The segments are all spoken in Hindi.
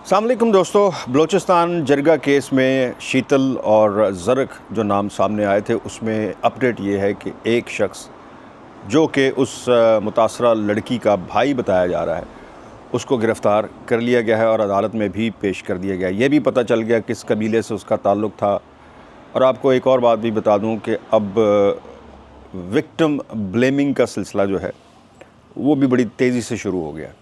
अस्सलाम वालेकुम दोस्तों। बलूचिस्तान जरगा केस में शीतल और ज़रक जो नाम सामने आए थे, उसमें अपडेट ये है कि एक शख्स जो कि उस मुतासरा लड़की का भाई बताया जा रहा है, उसको गिरफ़्तार कर लिया गया है और अदालत में भी पेश कर दिया गया है। ये भी पता चल गया किस कबीले से उसका ताल्लुक़ था। और आपको एक और बात भी बता दूं कि अब विक्टिम ब्लेमिंग का सिलसिला जो है वो भी बड़ी तेज़ी से शुरू हो गया।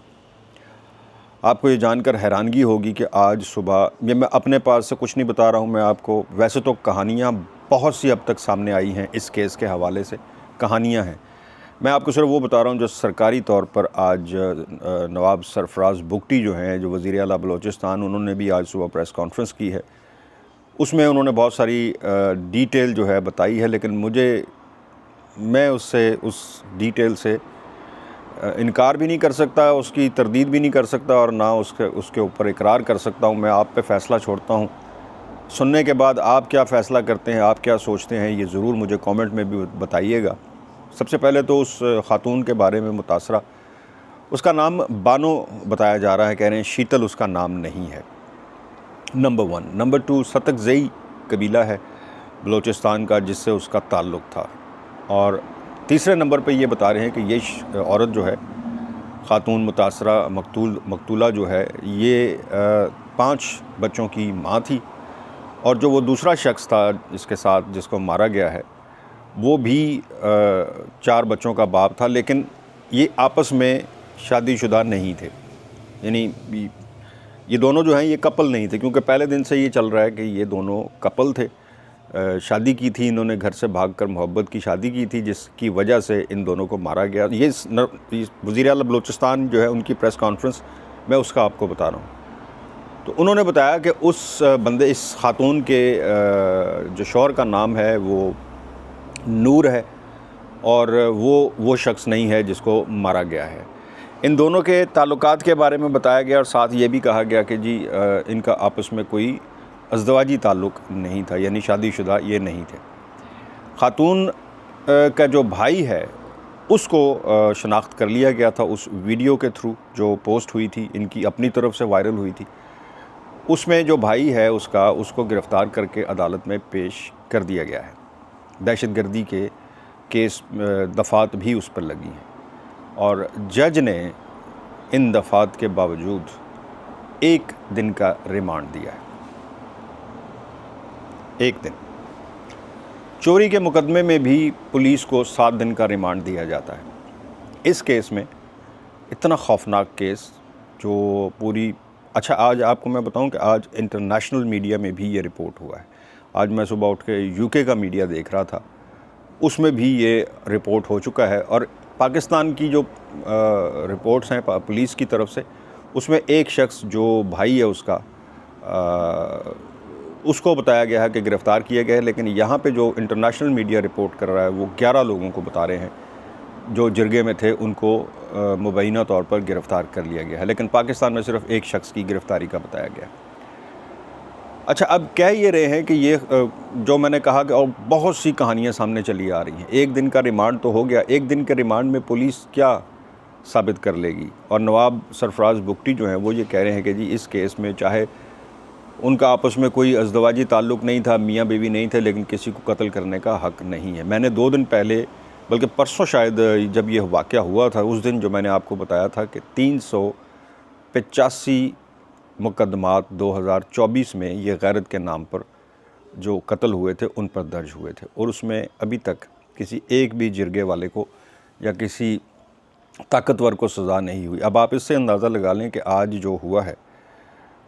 आपको ये जानकर हैरानगी होगी कि आज सुबह, ये मैं अपने पास से कुछ नहीं बता रहा हूँ मैं आपको, वैसे तो कहानियाँ बहुत सी अब तक सामने आई हैं इस केस के हवाले से, कहानियाँ हैं। मैं आपको सिर्फ वो बता रहा हूँ जो सरकारी तौर पर आज नवाब सरफराज बुगटी जो हैं, जो वज़ीर आला बलूचिस्तान, उन्होंने भी आज सुबह प्रेस कॉन्फ्रेंस की है। उसमें उन्होंने बहुत सारी डिटेल जो है बताई है, लेकिन मैं उस डिटेल से इनकार भी नहीं कर सकता, उसकी तरदीद भी नहीं कर सकता और ना उसके ऊपर इकरार कर सकता हूँ। मैं आप पे फ़ैसला छोड़ता हूँ। सुनने के बाद आप क्या फ़ैसला करते हैं, आप क्या सोचते हैं, ये ज़रूर मुझे कमेंट में भी बताइएगा। सबसे पहले तो उस ख़ातून के बारे में मुतासरा, उसका नाम बानो बताया जा रहा है, कह रहे हैं शीतल उसका नाम नहीं है, नंबर 1। नंबर 2, सतकज़ई कबीला है बलूचिस्तान का जिससे उसका ताल्लुक़ था। और तीसरे नंबर पे ये बता रहे हैं कि ये औरत जो है, ख़ातून मुतासरा मकतूला जो है, ये 5 बच्चों की माँ थी। और जो वो दूसरा शख्स था इसके साथ जिसको मारा गया है, वो भी 4 बच्चों का बाप था, लेकिन ये आपस में शादीशुदा नहीं थे। यानी ये दोनों जो हैं ये कपल नहीं थे, क्योंकि पहले दिन से ये चल रहा है कि ये दोनों कपल थे। शादी की थी इन्होंने, घर से भागकर मोहब्बत की शादी की थी, जिसकी वजह से इन दोनों को मारा गया। ये वज़ीर आला बलूचिस्तान जो है उनकी प्रेस कॉन्फ्रेंस, मैं उसका आपको बता रहा हूँ। तो उन्होंने बताया कि इस ख़ातून के जो शौहर का नाम है वो नूर है और वो शख्स नहीं है जिसको मारा गया है। इन दोनों के ताल्लुकात के बारे में बताया गया और साथ ये भी कहा गया कि जी इनका आपस में कोई अज़दवाजी ताल्लुक़ नहीं था, यानी शादीशुदा ये नहीं थे। ख़ातून का जो भाई है उसको शनाख्त कर लिया गया था उस वीडियो के थ्रू जो पोस्ट हुई थी, इनकी अपनी तरफ से वायरल हुई थी। उसमें जो भाई है उसको गिरफ़्तार करके अदालत में पेश कर दिया गया है। दहशतगर्दी के केस दफ़ात भी उस पर लगी हैं और जज ने इन दफ़ात के बावजूद 1 दिन का रिमांड दिया है। 1 दिन। चोरी के मुकदमे में भी पुलिस को 7 दिन का रिमांड दिया जाता है। इस केस में इतना खौफनाक केस जो अच्छा, आज आपको मैं बताऊं कि आज इंटरनेशनल मीडिया में भी ये रिपोर्ट हुआ है। आज मैं सुबह उठ के यूके का मीडिया देख रहा था, उसमें भी ये रिपोर्ट हो चुका है। और पाकिस्तान की जो रिपोर्ट्स हैं पुलिस की तरफ से, उसमें एक शख्स जो भाई है उसको बताया गया है कि गिरफ़्तार किया गया है, लेकिन यहाँ पे जो इंटरनेशनल मीडिया रिपोर्ट कर रहा है वो 11 लोगों को बता रहे हैं जो जरगे में थे, उनको मुबैना तौर पर गिरफ़्तार कर लिया गया है, लेकिन पाकिस्तान में सिर्फ एक शख्स की गिरफ़्तारी का बताया गया। अच्छा, अब कह ये रहे हैं कि ये जो मैंने कहा कि और बहुत सी कहानियाँ सामने चली आ रही हैं। 1 दिन का रिमांड तो हो गया, 1 दिन के रिमांड में पुलिस क्या साबित कर लेगी? और नवाब सरफराज बुगटी जो हैं वो ये कह रहे हैं कि जी इस केस में चाहे उनका आपस में कोई अज़दवाजी ताल्लुक़ नहीं था, मियाँ बीवी नहीं थे, लेकिन किसी को कत्ल करने का हक़ नहीं है। मैंने 2 दिन पहले, बल्कि परसों शायद, जब ये वाक़या हुआ था उस दिन जो मैंने आपको बताया था कि 385 मुकदमात 2024 में ये गैरत के नाम पर जो कत्ल हुए थे उन पर दर्ज हुए थे, और उसमें अभी तक किसी एक भी जिरगे वाले को या किसी ताकतवर को सज़ा नहीं हुई। अब आप इससे अंदाज़ा लगा लें कि आज जो हुआ है,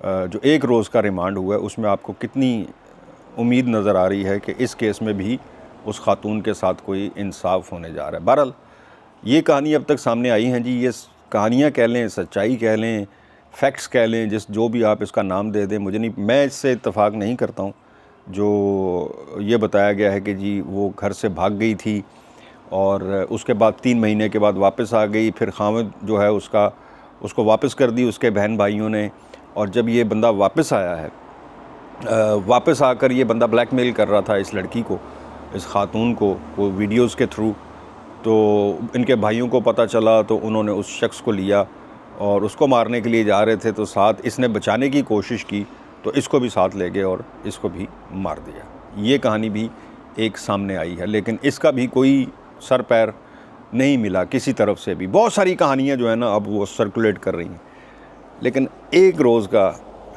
जो 1 रोज़ का रिमांड हुआ है, उसमें आपको कितनी उम्मीद नज़र आ रही है कि इस केस में भी उस ख़ातून के साथ कोई इंसाफ होने जा रहा है। बहरहाल ये कहानी अब तक सामने आई हैं जी। ये कहानियाँ कह लें, सच्चाई कह लें, फैक्ट्स कह लें, जो भी आप इसका नाम दे दें, मैं इससे इत्तेफाक नहीं करता हूँ। जो ये बताया गया है कि जी वो घर से भाग गई थी और उसके बाद 3 महीने के बाद वापस आ गई, फिर खामिद जो है उसको वापस कर दी उसके बहन भाइयों ने। और जब ये बंदा वापस आया है, वापस आकर ये बंदा ब्लैकमेल कर रहा था इस लड़की को, इस ख़ातून को, वो वीडियोज़ के थ्रू। तो इनके भाइयों को पता चला तो उन्होंने उस शख्स को लिया और उसको मारने के लिए जा रहे थे, तो साथ इसने बचाने की कोशिश की तो इसको भी साथ ले गए और इसको भी मार दिया। ये कहानी भी एक सामने आई है, लेकिन इसका भी कोई सर पैर नहीं मिला किसी तरफ से भी। बहुत सारी कहानियाँ जो है ना अब वो सर्कुलेट कर रही हैं, लेकिन एक रोज़ का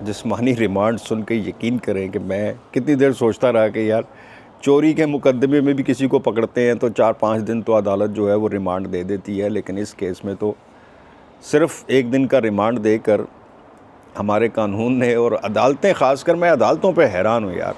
जिस्मानी रिमांड सुन के यकीन करें कि मैं कितनी देर सोचता रहा कि यार चोरी के मुकदमे में भी किसी को पकड़ते हैं तो 4-5 दिन तो अदालत जो है वो रिमांड दे देती है, लेकिन इस केस में तो सिर्फ़ 1 दिन का रिमांड देकर हमारे कानून ने और अदालतें, ख़ासकर मैं अदालतों पे हैरान हूँ यार।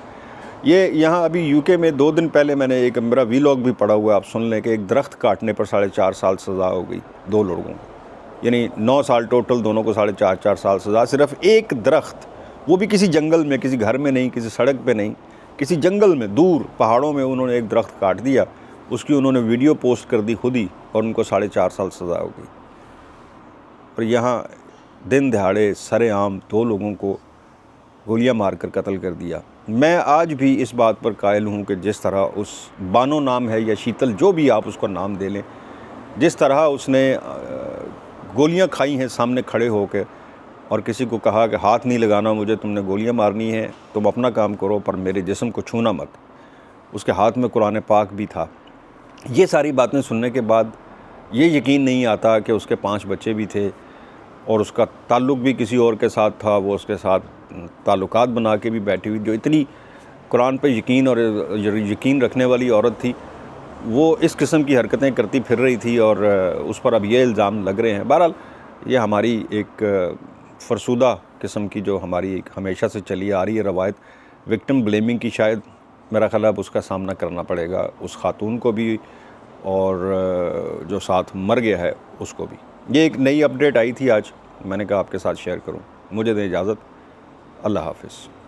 ये यहाँ अभी यूके में 2 दिन पहले मैंने एक मेरा वीलॉग भी पड़ा हुआ है, आप सुन लें कि एक दरख्त काटने पर 4.5 साल सज़ा हो गई 2 लोगों को, यानी 9 साल टोटल, दोनों को 4.5 साल सज़ा। सिर्फ एक दरख्त, वो भी किसी जंगल में, किसी घर में नहीं, किसी सड़क पे नहीं, किसी जंगल में दूर पहाड़ों में उन्होंने एक दरख्त काट दिया, उसकी उन्होंने वीडियो पोस्ट कर दी खुद ही और उनको 4.5 साल सज़ा हो गई। और यहाँ दिन दहाड़े सरेआम 2 लोगों को गोलियां मारकर कत्ल कर दिया। मैं आज भी इस बात पर कायल हूँ कि जिस तरह उस बानो नाम है या शीतल, जो भी आप उसको नाम दे लें, जिस तरह उसने गोलियां खाई हैं सामने खड़े होकर और किसी को कहा कि हाथ नहीं लगाना मुझे, तुमने गोलियां मारनी है, तुम अपना काम करो पर मेरे जिस्म को छूना मत। उसके हाथ में कुरान पाक भी था। ये सारी बातें सुनने के बाद ये यकीन नहीं आता कि उसके 5 बच्चे भी थे और उसका ताल्लुक़ भी किसी और के साथ था, वो उसके साथ ताल्लुकात बना के भी बैठी हुई। जो इतनी कुरान पे यकीन और यकीन रखने वाली औरत थी, वो इस किस्म की हरकतें करती फिर रही थी और उस पर अब ये इल्ज़ाम लग रहे हैं। बहरहाल ये हमारी एक फ़रसुदा किस्म की जो हमारी एक हमेशा से चली आ रही है रवायत, विक्टिम ब्लेमिंग की, शायद मेरा ख़्याल अब उसका सामना करना पड़ेगा उस खातून को भी और जो साथ मर गया है उसको भी। ये एक नई अपडेट आई थी आज, मैंने कहा आपके साथ शेयर करूं। मुझे दें इजाज़त, अल्लाह हाफ़िज़।